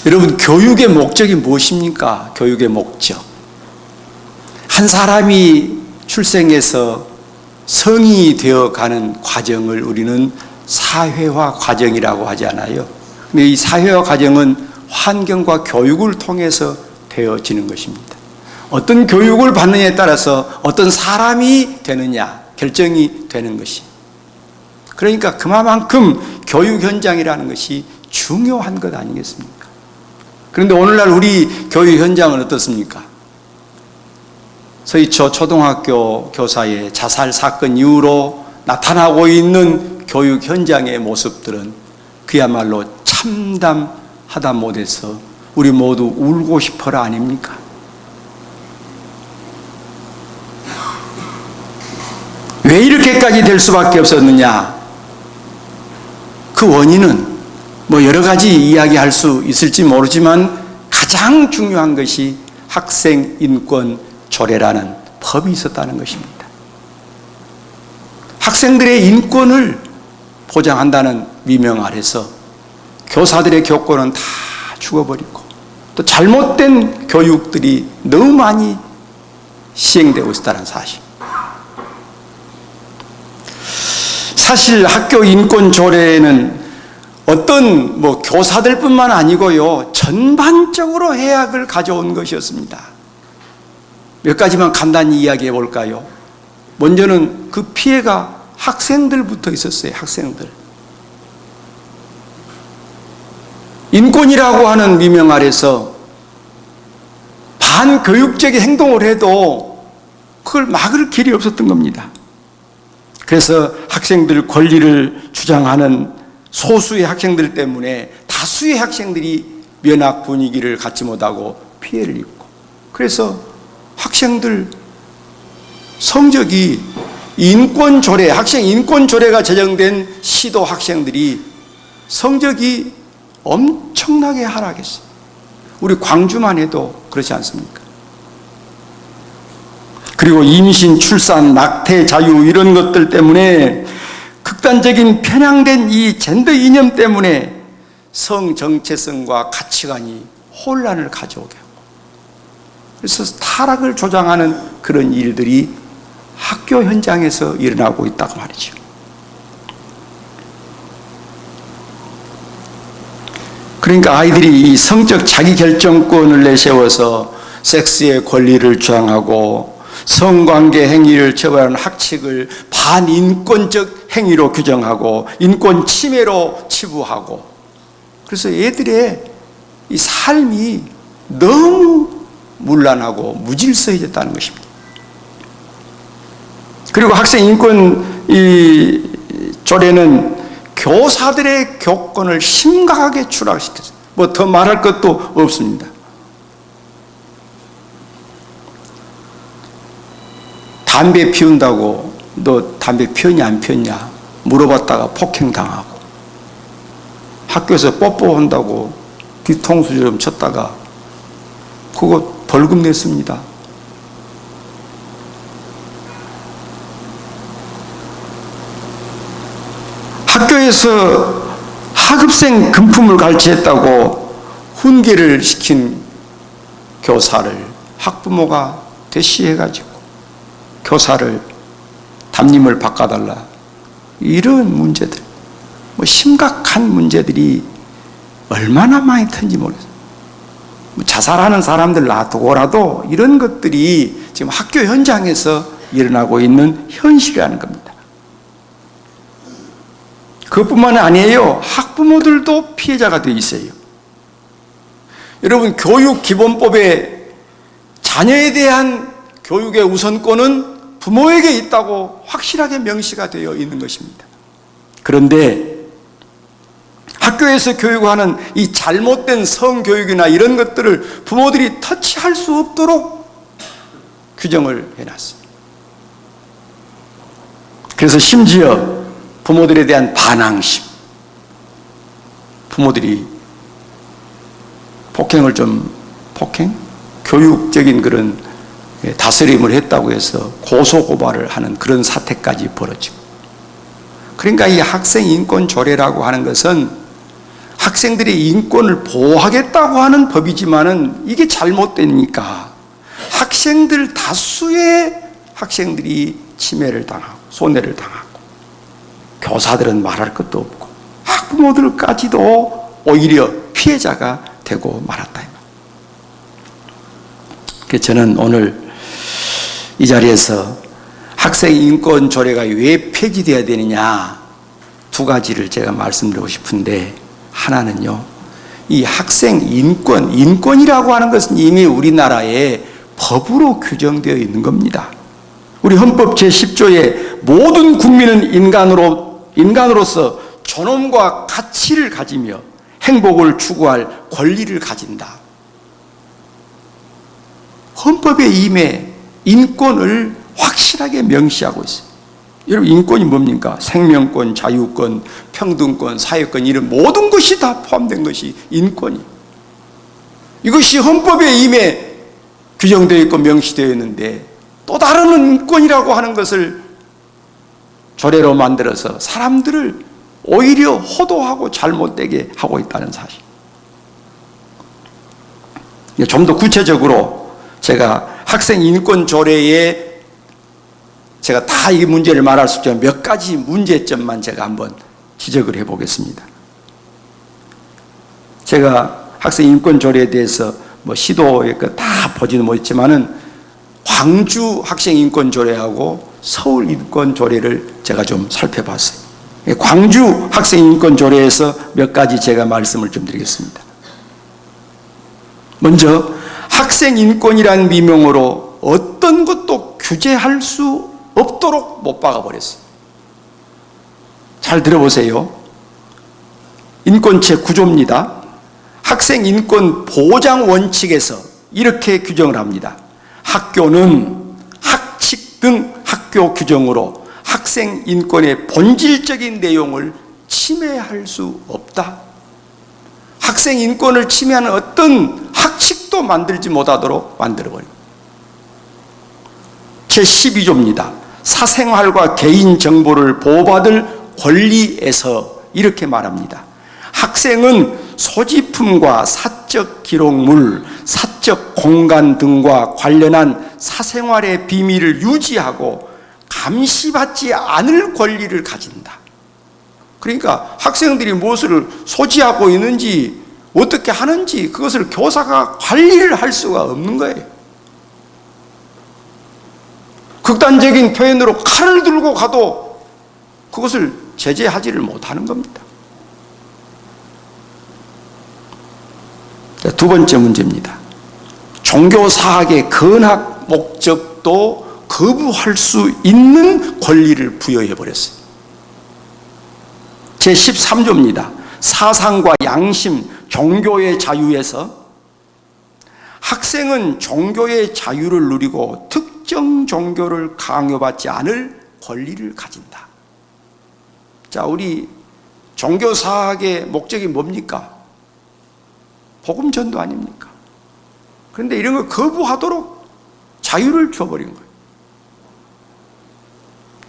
여러분, 교육의 목적이 무엇입니까? 교육의 목적. 한 사람이 출생해서 성인이 되어가는 과정을 우리는 사회화 과정이라고 하지 않아요? 근데 이 사회화 과정은 환경과 교육을 통해서 되어지는 것입니다. 어떤 교육을 받느냐에 따라서 어떤 사람이 되느냐 결정이 되는 것이. 그러니까 그만큼 교육 현장이라는 것이 중요한 것 아니겠습니까? 그런데 오늘날 우리 교육 현장은 어떻습니까? 서희초 초등학교 교사의 자살 사건 이후로 나타나고 있는 교육 현장의 모습들은 그야말로 참담하다 못해서 우리 모두 울고 싶어라 아닙니까? 왜 이렇게까지 될 수밖에 없었느냐? 그 원인은 여러 가지 이야기할 수 있을지 모르지만 가장 중요한 것이 학생인권 조례라는 법이 있었다는 것입니다. 학생들의 인권을 보장한다는 미명 아래서 교사들의 교권은 다 죽어버리고 또 잘못된 교육들이 너무 많이 시행되고 있다는 사실. 사실 학교 인권 조례는 어떤 교사들뿐만 아니고요, 전반적으로 해악을 가져온 것이었습니다. 몇 가지만 간단히 이야기해 볼까요? 먼저는 그 피해가 학생들부터 있었어요. 학생들. 인권이라고 하는 미명 아래서 반교육적인 행동을 해도 그걸 막을 길이 없었던 겁니다. 그래서 학생들 권리를 주장하는 소수의 학생들 때문에 다수의 학생들이 면학 분위기를 갖지 못하고 피해를 입고, 그래서 학생들 성적이 인권조례, 학생 인권조례가 제정된 시도 학생들이 성적이 엄청나게 하락했어요. 우리 광주만 해도 그렇지 않습니까? 그리고 임신, 출산, 낙태 자유 이런 것들 때문에 극단적인 편향된 이 젠더 이념 때문에 성 정체성과 가치관이 혼란을 가져오게 하고, 그래서 타락을 조장하는 그런 일들이 학교 현장에서 일어나고 있다고 말이죠. 그러니까 아이들이 이 성적 자기결정권을 내세워서 섹스의 권리를 주장하고 성관계 행위를 처벌하는 학칙을 반인권적 행위로 규정하고 인권 침해로 치부하고, 그래서 애들의 이 삶이 너무 문란하고 무질서해졌다는 것입니다. 그리고 학생 인권 이 조례는 교사들의 교권을 심각하게 추락시켰어요. 더 말할 것도 없습니다. 담배 피운다고 너 담배 피웠냐 안 피웠냐 물어봤다가 폭행당하고, 학교에서 뽀뽀한다고 뒤통수 좀 쳤다가 그거 벌금 냈습니다. 학교에서 하급생 금품을 갈취했다고 훈계를 시킨 교사를 학부모가 대시해가지고 교사를 담임을 바꿔달라, 이런 문제들, 심각한 문제들이 얼마나 많이 터진지 모르겠어요. 자살하는 사람들 놔두고라도 이런 것들이 지금 학교 현장에서 일어나고 있는 현실이라는 겁니다. 그것뿐만 아니에요. 학부모들도 피해자가 되어 있어요. 여러분, 교육기본법에 자녀에 대한 교육의 우선권은 부모에게 있다고 확실하게 명시가 되어 있는 것입니다. 그런데 학교에서 교육하는 이 잘못된 성교육이나 이런 것들을 부모들이 터치할 수 없도록 규정을 해놨습니다. 그래서 심지어 부모들에 대한 반항심, 부모들이 교육적인 그런 다스림을 했다고 해서 고소고발을 하는 그런 사태까지 벌어지고, 그러니까 이 학생인권조례라고 하는 것은 학생들의 인권을 보호하겠다고 하는 법이지만은 이게 잘못되니까 학생들 다수의 학생들이 침해를 당하고 손해를 당하고 교사들은 말할 것도 없고 학부모들까지도 오히려 피해자가 되고 말았다. 그래서 저는 오늘 이 자리에서 학생 인권 조례가 왜 폐지되어야 되느냐 두 가지를 제가 말씀드리고 싶은데, 하나는요, 이 학생 인권이라고 하는 것은 이미 우리나라에 법으로 규정되어 있는 겁니다. 우리 헌법 제10조에 모든 국민은 인간으로서 존엄과 가치를 가지며 행복을 추구할 권리를 가진다. 헌법에 이미 인권을 확실하게 명시하고 있어요. 여러분, 인권이 뭡니까? 생명권, 자유권, 평등권, 사회권, 이런 모든 것이 다 포함된 것이 인권이에요. 이것이 헌법에 이미 규정되어 있고 명시되어 있는데 또 다른 인권이라고 하는 것을 조례로 만들어서 사람들을 오히려 호도하고 잘못되게 하고 있다는 사실. 좀 더 구체적으로 제가 학생 인권 조례에 제가 다 이 문제를 말할 수 없지만 몇 가지 문제점만 제가 한번 지적을 해보겠습니다. 제가 학생 인권 조례에 대해서 시도에 다 보지는 못했지만은 광주 학생 인권 조례하고 서울 인권 조례를 제가 좀 살펴봤어요. 광주 학생 인권 조례에서 몇 가지 제가 말씀을 좀 드리겠습니다. 먼저 학생 인권이라는 미명으로 어떤 것도 규제할 수 없도록 못 박아버렸어요. 잘 들어보세요. 인권체 9조입니다. 학생 인권 보장 원칙에서 이렇게 규정을 합니다. 학교는 학칙 등 학교 규정으로 학생 인권의 본질적인 내용을 침해할 수 없다. 학생 인권을 침해하는 어떤 학칙도 만들지 못하도록 만들어버립니다. 제12조입니다. 사생활과 개인정보를 보호받을 권리에서 이렇게 말합니다. 학생은 소지품과 사적 기록물, 사적 공간 등과 관련한 사생활의 비밀을 유지하고 감시받지 않을 권리를 가진다. 그러니까 학생들이 무엇을 소지하고 있는지 어떻게 하는지 그것을 교사가 관리를 할 수가 없는 거예요. 극단적인 표현으로 칼을 들고 가도 그것을 제재하지를 못하는 겁니다. 두 번째 문제입니다. 종교사학의 건학 목적도 거부할 수 있는 권리를 부여해버렸어요. 제13조입니다. 사상과 양심, 종교의 자유에서 학생은 종교의 자유를 누리고 특정 종교를 강요받지 않을 권리를 가진다. 자, 우리 종교사학의 목적이 뭡니까? 복음 전도 아닙니까? 그런데 이런 걸 거부하도록 자유를 줘버린 거예요.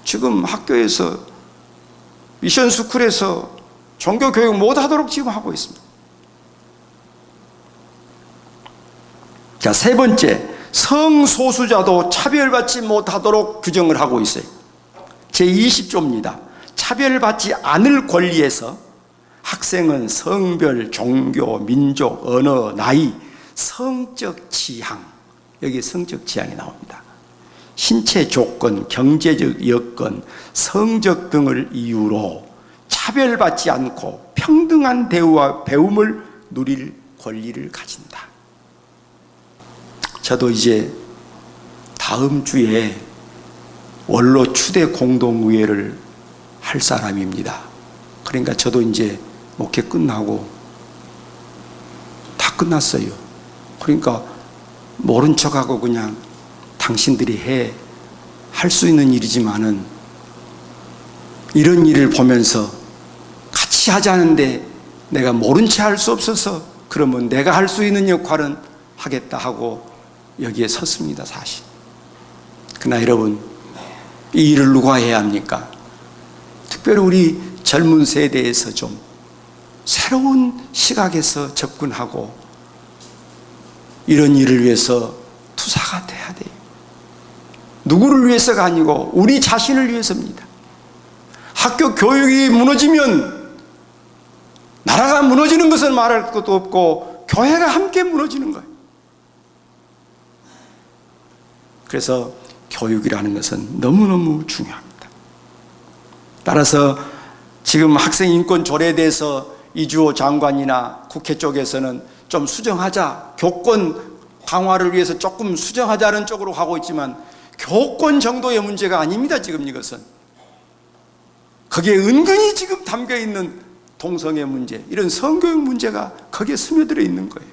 지금 학교에서 미션 스쿨에서 종교 교육 못하도록 지금 하고 있습니다. 자, 세 번째, 성소수자도 차별받지 못하도록 규정을 하고 있어요. 제20조입니다. 차별받지 않을 권리에서 학생은 성별, 종교, 민족, 언어, 나이, 성적 지향, 여기 성적 지향이 나옵니다. 신체 조건, 경제적 여건, 성적 등을 이유로 차별받지 않고 평등한 대우와 배움을 누릴 권리를 가진다. 저도 이제 다음 주에 원로 추대 공동의회를 할 사람입니다. 그러니까 저도 이제 목회 끝나고 다 끝났어요. 그러니까 모른 척하고 그냥 당신들이 할 수 있는 일이지만은 이런 일을 보면서 같이 하자는데 내가 모른 채 할 수 없어서 그러면 내가 할 수 있는 역할은 하겠다 하고 여기에 섰습니다, 사실. 그러나 여러분, 이 일을 누가 해야 합니까? 특별히 우리 젊은 세대에서 좀 새로운 시각에서 접근하고 이런 일을 위해서 투사가 돼야 돼요. 누구를 위해서가 아니고 우리 자신을 위해서입니다. 학교 교육이 무너지면 나라가 무너지는 것은 말할 것도 없고 교회가 함께 무너지는 거예요. 그래서 교육이라는 것은 너무너무 중요합니다. 따라서 지금 학생인권 조례에 대해서 이주호 장관이나 국회 쪽에서는 좀 수정하자, 교권 강화를 위해서 조금 수정하자는 쪽으로 가고 있지만 교권 정도의 문제가 아닙니다. 지금 이것은 거기에 은근히 지금 담겨있는 동성애 문제, 이런 성교육 문제가 거기에 스며들어 있는 거예요.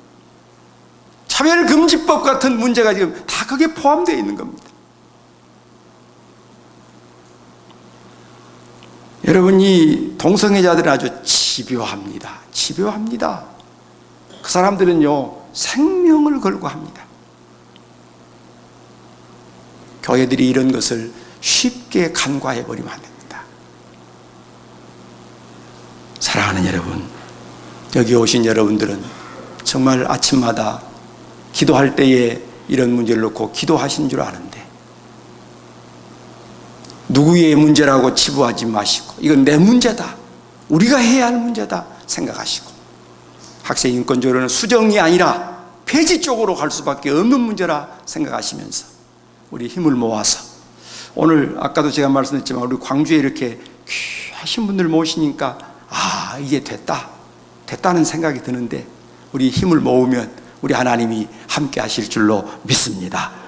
차별금지법 같은 문제가 지금 다 거기에 포함되어 있는 겁니다. 여러분, 이 동성애자들은 아주 집요합니다. 집요합니다. 그 사람들은요, 생명을 걸고 합니다. 교회들이 이런 것을 쉽게 간과해버리면 안 됩니다. 사랑하는 여러분, 여기 오신 여러분들은 정말 아침마다 기도할 때에 이런 문제를 놓고 기도하신 줄 아는데 누구의 문제라고 치부하지 마시고 이건 내 문제다, 우리가 해야 할 문제다 생각하시고, 학생인권조례는 수정이 아니라 폐지 쪽으로 갈 수밖에 없는 문제라 생각하시면서 우리 힘을 모아서 오늘 아까도 제가 말씀드렸지만 우리 광주에 이렇게 귀하신 분들 모시니까 이게 됐다는 생각이 드는데 우리 힘을 모으면 우리 하나님이 함께 하실 줄로 믿습니다.